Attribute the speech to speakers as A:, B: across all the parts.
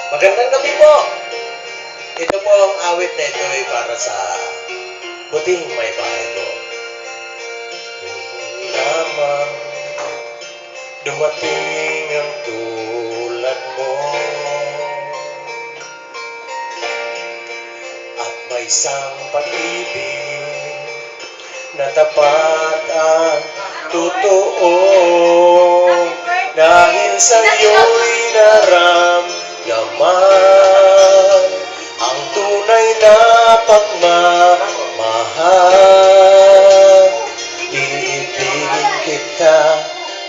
A: Magandang gabi po. Ito po ang awit na ito ay para sa buting may bahay ko. Hindi lamang dumating ang tulad mo at may isang pag-ibig na tapat at totoo dahil sa'yo'y naramdaman ang tunay na pagmamahal. Iibigin kita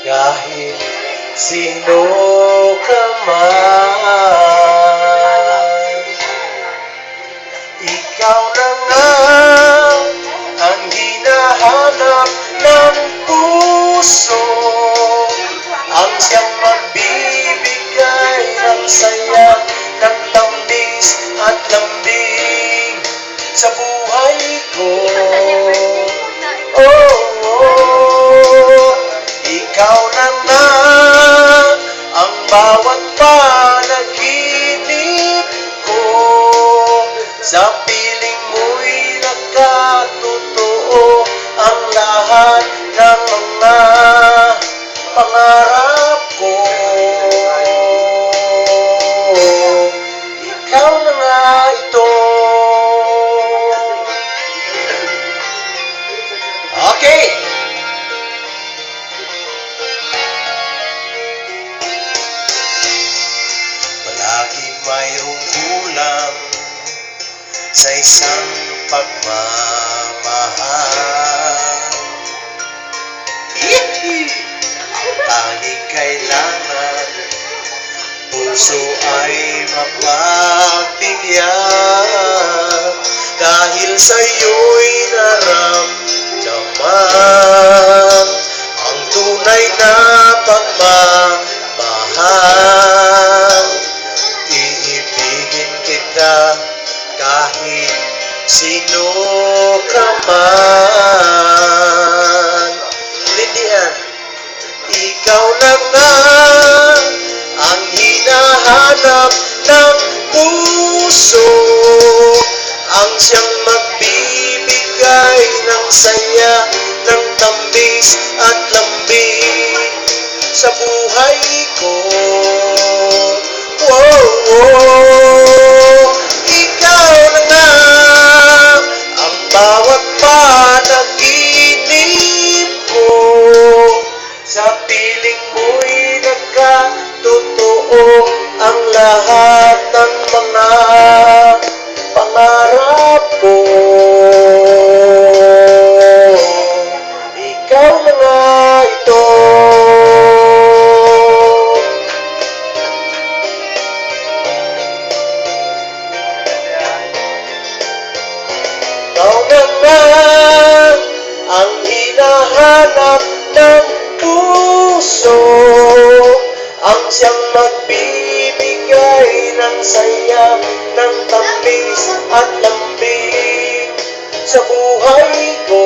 A: kahit sino ka man. Ikaw na nga ang hinahanap ng puso, ang siyang magbibigay ng saya, ng tamis at lambing sa buhay ko. Oh, oh, ikaw na nga ang bawat panaginip ko, sa piling mo'y nagkatotoo ang lahat ng mga pangarap ko. Ikaw na nga ito. Okay. Palaging mayroong kulang sa isang pagmamahal. Tanging kailangan puso ay mapagbilyan, dahil sa'yo'y naramdaman ang tunay na pagmamahal. Iibigin kita kahit sino ka man. Lindian, ikaw na nga ang hinahanap ng puso, ang siyang magbibigay ng saya, ng tamis at lambing sa buhay ko. Wow, wow. Ikaw na nga ang bawat panaginip ko, sa piling mo'y nagkatotoo ang lahat ng mga pangarap ko. Ikaw na nga ito. Ikaw na nga ang hinahanap ng puso, ang siyang magbibigay ng saya, ng tamis at lambing sa buhay ko.